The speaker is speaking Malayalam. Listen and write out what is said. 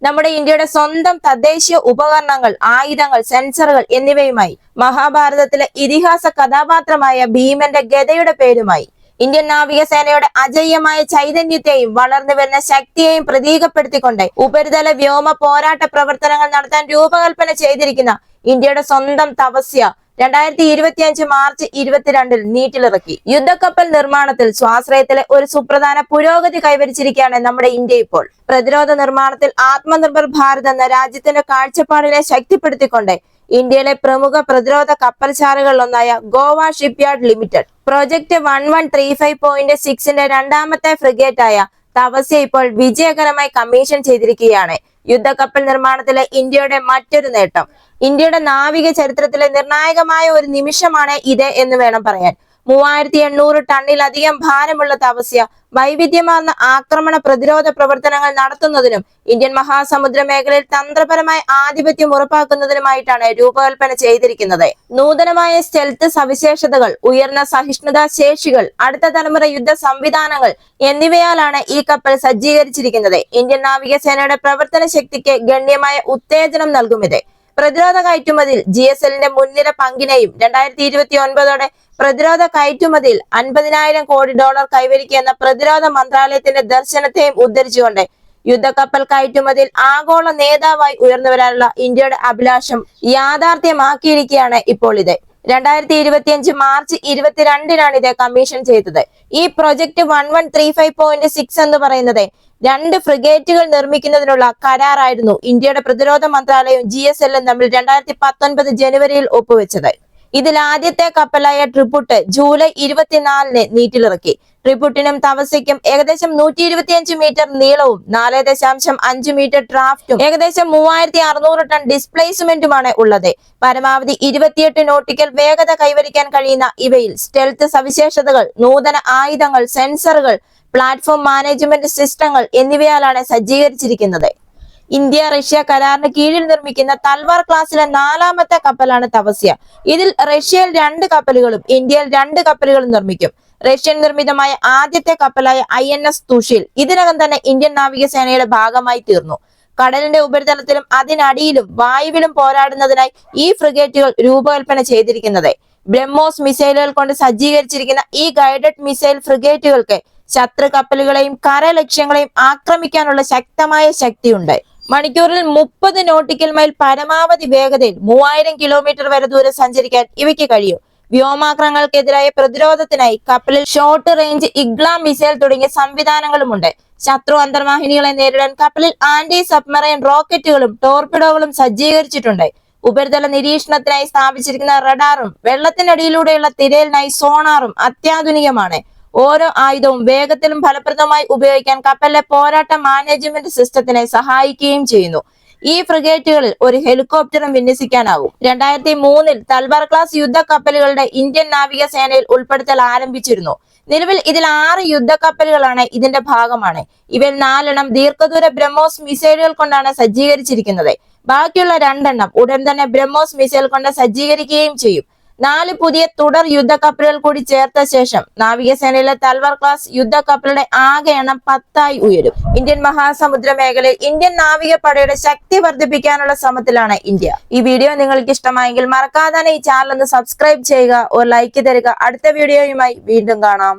നമ്മുടെ ഇന്ത്യയുടെ സ്വന്തം തദ്ദേശീയ ഉപകരണങ്ങൾ, ആയുധങ്ങൾ, സെൻസറുകൾ എന്നിവയുമായി മഹാഭാരതത്തിലെ ഇതിഹാസ കഥാപാത്രമായ ഭീമന്റെ ഗദയുടെ പേരുമായി ഇന്ത്യൻ നാവികസേനയുടെ അജയ്യമായ ചൈതന്യത്തെയും വളർന്നു വരുന്ന ശക്തിയെയും പ്രതീകപ്പെടുത്തിക്കൊണ്ട് ഉപരിതല വ്യോമ പോരാട്ട പ്രവർത്തനങ്ങൾ നടത്താൻ രൂപകൽപ്പന ചെയ്തിരിക്കുന്ന ഇന്ത്യയുടെ സ്വന്തം തപസ്യ 2025 മാർച്ച് 22 നീറ്റിലിറക്കി. യുദ്ധക്കപ്പൽ നിർമ്മാണത്തിൽ സ്വാശ്രയത്തിലെ ഒരു സുപ്രധാന പുരോഗതി കൈവരിച്ചിരിക്കുകയാണ് നമ്മുടെ ഇന്ത്യ ഇപ്പോൾ. പ്രതിരോധ നിർമ്മാണത്തിൽ ആത്മനിർഭർ ഭാരത് എന്ന രാജ്യത്തിന്റെ കാഴ്ചപ്പാടിനെ ശക്തിപ്പെടുത്തിക്കൊണ്ട് ഇന്ത്യയിലെ പ്രമുഖ പ്രതിരോധ കപ്പൽശാലകളിലൊന്നായ ഗോവ ഷിപ്പ്യാർഡ് ലിമിറ്റഡ് പ്രോജക്ട് 1135.6ന്റെ രണ്ടാമത്തെ ഫ്രിഗേറ്റായ തപസ്യ ഇപ്പോൾ വിജയകരമായി കമ്മീഷൻ ചെയ്തിരിക്കുകയാണ്. യുദ്ധക്കപ്പൽ നിർമ്മാണത്തിലെ ഇന്ത്യയുടെ മറ്റൊരു നേട്ടം. ഇന്ത്യയുടെ നാവിക ചരിത്രത്തിലെ നിർണായകമായ ഒരു നിമിഷമാണ് ഇത് എന്ന് വേണം പറയാൻ. 3800 ടണ്ണിലധികം ഭാരമുള്ള തപസ്യ വൈവിധ്യമാർന്ന ആക്രമണ പ്രതിരോധ പ്രവർത്തനങ്ങൾ നടത്തുന്നതിനും ഇന്ത്യൻ മഹാസമുദ്ര മേഖലയിൽ തന്ത്രപരമായ ആധിപത്യം ഉറപ്പാക്കുന്നതിനുമായിട്ടാണ് രൂപകൽപ്പന ചെയ്തിരിക്കുന്നത്. നൂതനമായ സ്റ്റെൽത്ത് സവിശേഷതകൾ, ഉയർന്ന സഹിഷ്ണുതാ ശേഷികൾ, അടുത്ത തലമുറ യുദ്ധ സംവിധാനങ്ങൾ എന്നിവയാലാണ് ഈ കപ്പൽ സജ്ജീകരിച്ചിരിക്കുന്നത്. ഇന്ത്യൻ നാവികസേനയുടെ പ്രവർത്തന ശക്തിക്ക് ഗണ്യമായ ഉത്തേജനം നൽകും ഇത്. പ്രതിരോധ കയറ്റുമതിയിൽ GSLന്റെ മുൻനിര പങ്കിനെയും 2029ഓടെ പ്രതിരോധ കയറ്റുമതിയിൽ $50,000 കോടി കൈവരിക്കുന്ന പ്രതിരോധ മന്ത്രാലയത്തിന്റെ ദർശനത്തെയും ഉദ്ധരിച്ചുകൊണ്ട് യുദ്ധക്കപ്പൽ കയറ്റുമതിയിൽ ആഗോള നേതാവായി ഉയർന്നു വരാനുള്ള ഇന്ത്യയുടെ അഭിലാഷം യാഥാർത്ഥ്യമാക്കിയിരിക്കുകയാണ് ഇപ്പോൾ ഇത്. 2025 മാർച്ച് 22 ഇത് കമ്മീഷൻ ചെയ്തത്. ഈ പ്രൊജക്ട് 1135.6 എന്ന് പറയുന്നത് 2 ഫ്രിഗേറ്റുകൾ നിർമ്മിക്കുന്നതിനുള്ള കരാറായിരുന്നു ഇന്ത്യയുടെ പ്രതിരോധ മന്ത്രാലയവും GSLും തമ്മിൽ 2019 ജനുവരിയിൽ ഒപ്പുവെച്ചത്. ഇതിൽ ആദ്യത്തെ കപ്പലായ ട്രിബുട്ട് ജൂലൈ 24 നീറ്റിലിറക്കി. ട്രിബുട്ടിനും തപസ്യയ്ക്കും ഏകദേശം 125 മീറ്റർ നീളവും 4.5 മീറ്റർ ഡ്രാഫ്റ്റും ഏകദേശം 3600 ടൺ ഡിസ്പ്ലേസ്മെന്റുമാണ് ഉള്ളത്. പരമാവധി 28 നോട്ടിക്കൽ വേഗത കൈവരിക്കാൻ കഴിയുന്ന ഇവയിൽ സ്റ്റെൽത്ത് സവിശേഷതകൾ, നൂതന ആയുധങ്ങൾ, സെൻസറുകൾ, പ്ലാറ്റ്ഫോം മാനേജ്മെന്റ് സിസ്റ്റങ്ങൾ എന്നിവയാലാണ് സജ്ജീകരിച്ചിരിക്കുന്നത്. ഇന്ത്യ റഷ്യ കരാറിന് കീഴിൽ നിർമ്മിക്കുന്ന തൽവാർ ക്ലാസ്സിലെ 4ാമത്തെ കപ്പലാണ് തപസ്യ. ഇതിൽ റഷ്യയിൽ 2 കപ്പലുകളും ഇന്ത്യയിൽ 2 കപ്പലുകളും നിർമ്മിക്കും. റഷ്യൻ നിർമ്മിതമായ ആദ്യത്തെ കപ്പലായ INS തുഷിൽ ഇതിനകം തന്നെ ഇന്ത്യൻ നാവികസേനയുടെ ഭാഗമായി തീർന്നു. കടലിന്റെ ഉപരിതലത്തിലും അതിനടിയിലും വായുവിലും പോരാടുന്നതിനായി ഈ ഫ്രിഗേറ്റുകൾ രൂപകൽപ്പന ചെയ്തിരിക്കുന്നത്. ബ്രഹ്മോസ് മിസൈലുകൾ കൊണ്ട് സജ്ജീകരിച്ചിരിക്കുന്ന ഈ ഗൈഡഡ് മിസൈൽ ഫ്രിഗേറ്റുകൾക്ക് ശത്രു കപ്പലുകളെയും കരലക്ഷ്യങ്ങളെയും ആക്രമിക്കാനുള്ള ശക്തമായ ശക്തിയുണ്ട്. മണിക്കൂറിൽ 30 നോട്ടിക്കൽ മൈൽ പരമാവധി വേഗതയിൽ 3000 കിലോമീറ്റർ വരെ ദൂരം സഞ്ചരിക്കാൻ ഇവയ്ക്ക് കഴിയും. വ്യോമാക്രമണങ്ങൾക്കെതിരായ പ്രതിരോധത്തിനായി കപ്പലിൽ ഷോർട്ട് റേഞ്ച് ഇഗ്ല മിസൈൽ തുടങ്ങിയ സംവിധാനങ്ങളുമുണ്ട്. ശത്രു അന്തർവാഹിനികളെ നേരിടാൻ കപ്പലിൽ ആന്റി സബ്മറൈൻ റോക്കറ്റുകളും ടോർപിഡോകളും സജ്ജീകരിച്ചിട്ടുണ്ട്. ഉപരിതല നിരീക്ഷണത്തിനായി സ്ഥാപിച്ചിരിക്കുന്ന റഡാറും വെള്ളത്തിനടിയിലൂടെയുള്ള തിരയലിനായി സോണാറും അത്യാധുനികമാണ്. ഓരോ ആയുധവും വേഗത്തിലും ഫലപ്രദമായി ഉപയോഗിക്കാൻ കപ്പലിലെ പോരാട്ട മാനേജ്മെന്റ് സിസ്റ്റത്തിനെ സഹായിക്കുകയും ചെയ്യുന്നു. ഈ ഫ്രിഗേറ്റുകളിൽ ഒരു ഹെലികോപ്റ്ററും വിന്യസിക്കാനാകും. 2003 തൽവാർ ക്ലാസ് യുദ്ധ കപ്പലുകളുടെ ഇന്ത്യൻ നാവികസേനയിൽ ഉൾപ്പെടുത്തൽ ആരംഭിച്ചിരുന്നു. നിലവിൽ ഇതിൽ 6 യുദ്ധക്കപ്പലുകളാണ് ഇതിന്റെ ഭാഗമാണ്. ഇവയിൽ 4 ദീർഘദൂര ബ്രഹ്മോസ് മിസൈലുകൾ കൊണ്ടാണ് സജ്ജീകരിച്ചിരിക്കുന്നത്. ബാക്കിയുള്ള 2 ഉടൻ തന്നെ ബ്രഹ്മോസ് മിസൈൽ കൊണ്ട് സജ്ജീകരിക്കുകയും ചെയ്യും. 4 പുതിയ തുടർ യുദ്ധക്കപ്പലുകൾ കൂടി ചേർത്ത ശേഷം നാവികസേനയിലെ തൽവാർ ക്ലാസ് യുദ്ധക്കപ്പലുടെ ആകെ എണ്ണം 10 ഉയരും. ഇന്ത്യൻ മഹാസമുദ്ര മേഖലയിൽ ഇന്ത്യൻ നാവികപ്പടയുടെ ശക്തി വർദ്ധിപ്പിക്കാനുള്ള ശ്രമത്തിലാണ് ഇന്ത്യ. ഈ വീഡിയോ നിങ്ങൾക്ക് ഇഷ്ടമായെങ്കിൽ മറക്കാതെ ഈ ചാനൽ ഒന്ന് സബ്സ്ക്രൈബ് ചെയ്യുക, ഒരു ലൈക്ക് തരിക. അടുത്ത വീഡിയോയുമായി വീണ്ടും കാണാം.